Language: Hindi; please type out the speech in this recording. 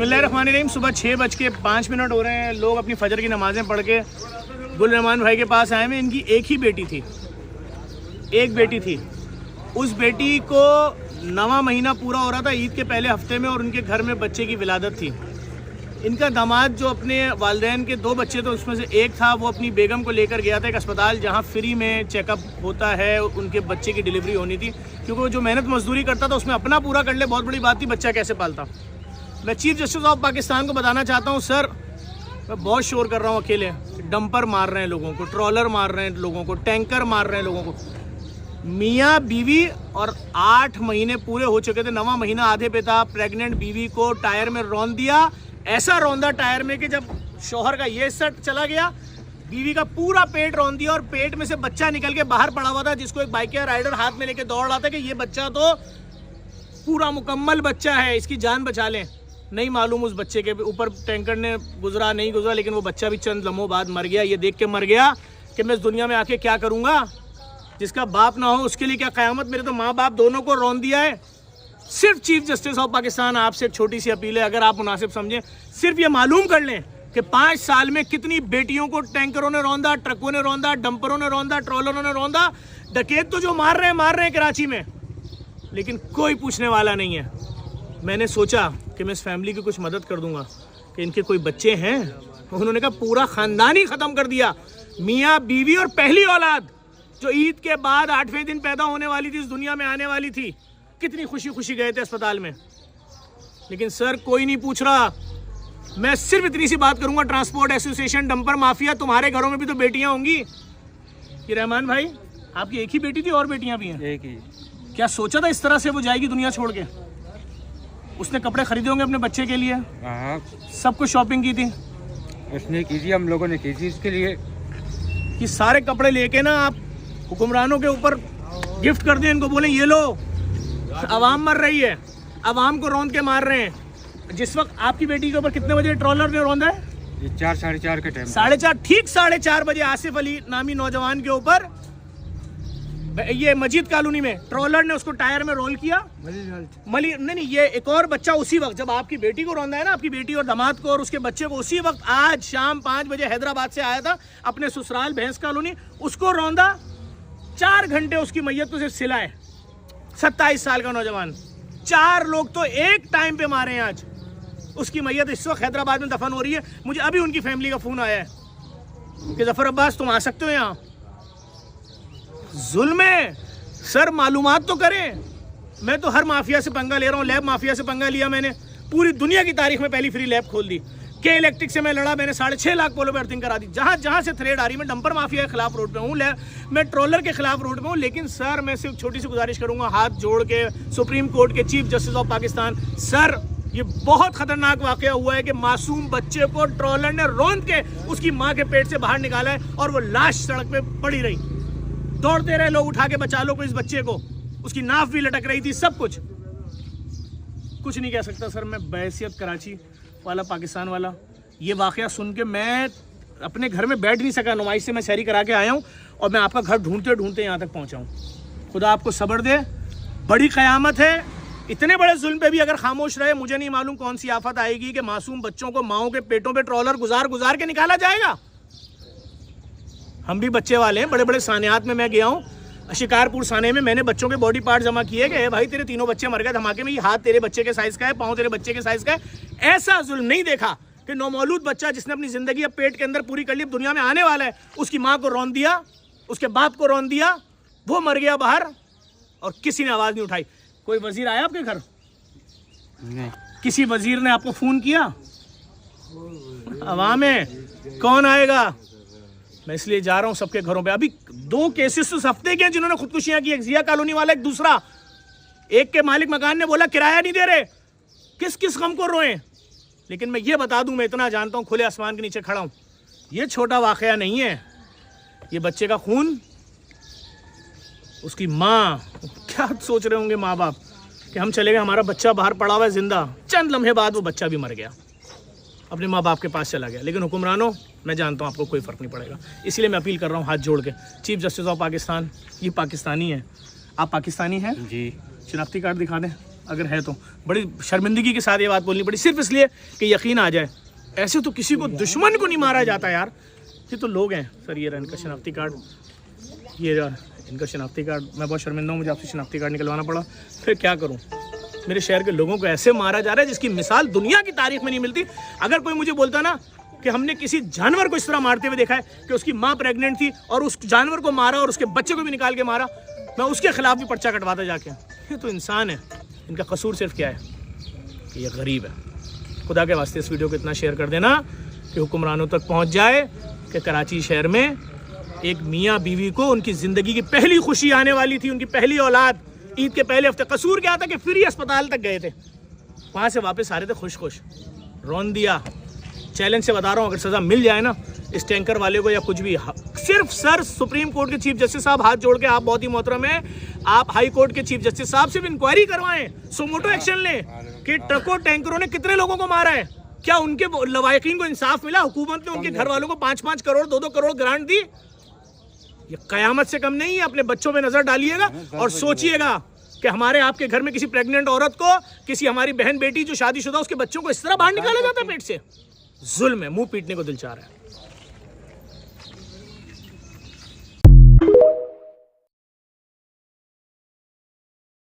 बिस्मिल्लाहिर्रहमानिर्रहीम। सुबह 6:05 हो रहे हैं। लोग अपनी फजर की नमाज़ें पढ़ के गुल रहमान भाई के पास आए हैं। इनकी एक ही बेटी थी, एक बेटी थी। उस बेटी को 9वां महीना पूरा हो रहा था ईद के पहले हफ्ते में, और उनके घर में बच्चे की विलादत थी। इनका दामाद जो अपने वालिदैन के 2 बच्चे थे उसमें से एक था, वो अपनी बेगम को लेकर गया था एक अस्पताल जहाँ फ्री में चेकअप होता है। उनके बच्चे की डिलीवरी होनी थी, क्योंकि वो जो मेहनत मजदूरी करता था उसमें अपना पूरा कर ले, बहुत बड़ी बात थी, बच्चा कैसे पालता। मैं चीफ जस्टिस ऑफ पाकिस्तान को बताना चाहता हूँ, सर मैं बहुत शोर कर रहा हूँ अकेले। डंपर मार रहे हैं लोगों को, ट्रॉलर मार रहे हैं लोगों को, टैंकर मार रहे हैं लोगों को। मियाँ बीवी और 8 महीने पूरे हो चुके थे, 9वां महीना आधे पे था। प्रेग्नेंट बीवी को टायर में रौंद दिया, ऐसा रौंदा टायर में कि जब शौहर का ये सेट चला गया, बीवी का पूरा पेट रौंद दिया, और पेट में से बच्चा निकल के बाहर पड़ा हुआ था, जिसको एक बाइक राइडर हाथ में लेके दौड़ रहा था कि ये बच्चा तो पूरा मुकम्मल बच्चा है, इसकी जान बचा लें। नहीं मालूम उस बच्चे के ऊपर टैंकर ने गुजरा नहीं गुजरा, लेकिन वो बच्चा भी चंद लम्हों बाद मर गया। ये देख के मर गया कि मैं इस दुनिया में आके क्या करूँगा। जिसका बाप ना हो उसके लिए क्या क़यामत। मेरे तो माँ बाप दोनों को रौंद दिया है। सिर्फ चीफ जस्टिस ऑफ पाकिस्तान आपसे एक छोटी सी अपील है, अगर आप मुनासिब समझें, सिर्फ ये मालूम कर लें कि 5 साल में कितनी बेटियों को टैंकरों ने रौंदा, ट्रकों ने रौंदा, डंपरों ने रौंदा, ट्रॉलरों ने रौंदा। डकैत तो जो मार रहे हैं कराची में, लेकिन कोई पूछने वाला नहीं है। मैंने सोचा कि मैं इस फैमिली की कुछ मदद कर दूंगा, कि इनके कोई बच्चे हैं। उन्होंने कहा पूरा ख़ानदान ही ख़त्म कर दिया, मियाँ बीवी और पहली औलाद जो ईद के बाद 8वें दिन पैदा होने वाली थी, इस दुनिया में आने वाली थी। कितनी खुशी खुशी गए थे अस्पताल में, लेकिन सर कोई नहीं पूछ रहा। मैं सिर्फ इतनी सी बात करूंगा, ट्रांसपोर्ट एसोसिएशन, डंपर माफिया, तुम्हारे घरों में भी तो बेटियां होंगी। कि रहमान भाई आपकी एक ही बेटी थी और बेटियां भी हैं? एक ही। क्या सोचा था इस तरह से वो जाएगी दुनिया छोड़ के? उसने कपड़े खरीदे होंगे अपने बच्चे के लिए, सब कुछ शॉपिंग की थी उसने, की थी, हम लोगों ने की थी इसके लिए। कि सारे कपड़े लेके ना आप हुक्मरानों के ऊपर गिफ्ट कर दें, इनको बोले ये लो, अवाम मर रही है, अवाम को रौंद के मार रहे हैं। जिस वक्त आपकी बेटी के ऊपर कितने बजे ट्रॉलर ने रौंदा है? ये 4 साढ़े 4 के टाइम, 4:30, ठीक 4:30 बजे आसिफ अली नामी नौजवान के ऊपर ये मस्जिद कॉलोनी में ट्रॉलर ने उसको टायर में रोल किया। नहीं, ये एक और बच्चा उसी वक्त जब आपकी बेटी को रौंदा है ना, आपकी बेटी और दामाद को और उसके बच्चे को, उसी वक्त आज शाम 5 बजे हैदराबाद से आया था अपने ससुराल भैंस कॉलोनी, उसको रौंदा। 4 घंटे उसकी मैयत को सिर्फ सिलाए। 27 साल का नौजवान, 4 लोग तो एक टाइम पे मारे हैं आज। उसकी मैयत इस वक्त हैदराबाद में दफन हो रही है। मुझे अभी उनकी फैमिली का फोन आया है कि जफर अब्बास तुम आ सकते हो यहाँ। जुल्म है सर, मालूमात तो करें। मैं तो हर माफिया से पंगा ले रहा हूँ, लैब माफिया से पंगा लिया मैंने, पूरी दुनिया की तारीख में पहली फ्री लैब खोल दी। के इलेक्ट्रिक से मैं लड़ा, मैंने 6.5 लाख पोलो पे अर्थिंग करा दी। जहाँ से थ्रेड आ रही, मैं डंपर माफिया के खिलाफ रोड पे हूँ, मैं ट्रोलर के खिलाफ रोड पे हूँ। लेकिन सर मैं सिर्फ छोटी सी गुजारिश करूंगा हाथ जोड़ के सुप्रीम कोर्ट के chief justice of Pakistan, sir ये बहुत खतरनाक वाकया हुआ है कि मासूम बच्चे को ट्रॉलर ने रौंद के उसकी माँ के पेट से बाहर निकाला है, और वो लाश सड़क पे पड़ी रही। दौड़ते रहे लोग, उठा के बचा लो को इस बच्चे को, उसकी नाफ भी लटक रही थी, सब कुछ नहीं कह सकता सर। मैं बहैसियत कराची वाला, पाकिस्तान वाला, ये वाकया सुन के मैं अपने घर में बैठ नहीं सका। नुमाइश से मैं शहरी करा के आया हूँ, और मैं आपका घर ढूंढते ढूंढते यहाँ तक पहुँचा हूँ। खुदा आपको सब्र दे, बड़ी क़यामत है। इतने बड़े जुल्म पे भी अगर खामोश रहे, मुझे नहीं मालूम कौन सी आफत आएगी कि मासूम बच्चों को माओं के पेटों पे ट्रॉलर गुजार के निकाला जाएगा। हम भी बच्चे वाले हैं, बड़े बड़े सानियात में मैं गया हूँ, शिकारपुर साने में मैंने बच्चों के बॉडी पार्ट जमा किए कि भाई तेरे 3 बच्चे मर गए धमाके में, ये हाथ तेरे बच्चे के साइज़ का है, पाँव तेरे बच्चे के साइज़ का है। ऐसा जुल्म नहीं देखा कि नौमौलूद बच्चा जिसने अपनी ज़िंदगी अब पेट के अंदर पूरी कर ली, दुनिया में आने वाला है, उसकी माँ को रौंद दिया, उसके बाप को रौंद दिया, वो मर गया बाहर, और किसी ने आवाज़ नहीं उठाई। कोई वजीर आया आपके घर? नहीं। किसी वजीर ने आपको फ़ोन किया? अवाम है, कौन आएगा? मैं इसलिए जा रहा हूँ सबके घरों पे। अभी 2 केसेस उस हफ्ते के जिन्होंने खुदकुशियां की, एक जिया कॉलोनी वाला, एक दूसरा। एक के मालिक मकान ने बोला किराया नहीं दे रहे, किस किस गम को रोए। लेकिन मैं ये बता दूं, मैं इतना जानता हूँ, खुले आसमान के नीचे खड़ा हूँ, ये छोटा वाकया नहीं है। ये बच्चे का खून, उसकी माँ, क्या सोच रहे होंगे माँ बाप कि हम चले गए, हमारा बच्चा बाहर पड़ा हुआ है जिंदा, चंद लम्हे बाद वो बच्चा भी मर गया, अपने माँ बाप के पास चला गया। लेकिन हुक्मरानों, मैं जानता हूँ आपको कोई फ़र्क नहीं पड़ेगा। इसीलिए मैं अपील कर रहा हूँ हाथ जोड़ के, चीफ जस्टिस ऑफ पाकिस्तान, ये पाकिस्तानी है, आप पाकिस्तानी हैं जी, शनाख्ती कार्ड दिखा दें अगर है तो बड़ी शर्मिंदगी के साथ ये बात बोलनी पड़ी, सिर्फ इसलिए कि यकीन आ जाए। ऐसे तो किसी को दुश्मन को नहीं मारा जाता यार। ये तो लोग हैं सर। ये रहा इनका शनाख्ती कार्ड, ये रहा इनका शनाख्ती कार्ड। मैं बहुत शर्मिंदा हूँ, मुझे आपसे शनाख्ती कार्ड निकलवाना पड़ा। फिर क्या करूँ, मेरे शहर के लोगों को ऐसे मारा जा रहा है जिसकी मिसाल दुनिया की तारीख में नहीं मिलती। अगर कोई मुझे बोलता ना कि हमने किसी जानवर को इस तरह मारते हुए देखा है कि उसकी माँ प्रेग्नेंट थी और उस जानवर को मारा और उसके बच्चे को भी निकाल के मारा, मैं उसके खिलाफ भी पर्चा कटवाता जाके। ये तो इंसान है, इनका कसूर सिर्फ क्या है कि ये गरीब है। खुदा के वास्ते इस वीडियो को इतना शेयर कर देना कि हुक्मरानों तक पहुंच जाए कि कराची शहर में एक मियाँ बीवी को उनकी ज़िंदगी की पहली खुशी आने वाली थी, उनकी पहली औलाद, ईद के पहले हफ्ते। कसूर क्या था कि फ्री अस्पताल तक गए थे, वहाँ से वापस आ रहे थे खुश खुश, रोन दिया। चैलेंज से बता रहा हूँ, अगर सज़ा मिल जाए ना इस टैंकर वाले को या कुछ भी, सिर्फ सर सुप्रीम कोर्ट के चीफ जस्टिस साहब हाथ जोड़ के, आप बहुत ही मोहतरम हैं, आप हाई कोर्ट के चीफ जस्टिस साहब से भी इंक्वायरी करवाएं, सोमोटो एक्शन लें कि ट्रकों टैंकरों ने कितने लोगों को मारा है, क्या उनके लवायकीन को इंसाफ मिला, हुकूमत ने उनके घर वालों को 5-5 करोड़ 2-2 करोड़ ग्रांट दी। ये कयामत से कम नहीं है। अपने बच्चों पे नजर डालिएगा और सोचिएगा कि हमारे आपके घर में किसी प्रेग्नेंट औरत को, किसी हमारी बहन बेटी जो शादीशुदा, उसके बच्चों को इस तरह बाहर निकाला जाता है पेट से। जुल्म है, मुंह पीटने को दिल चाह रहा है।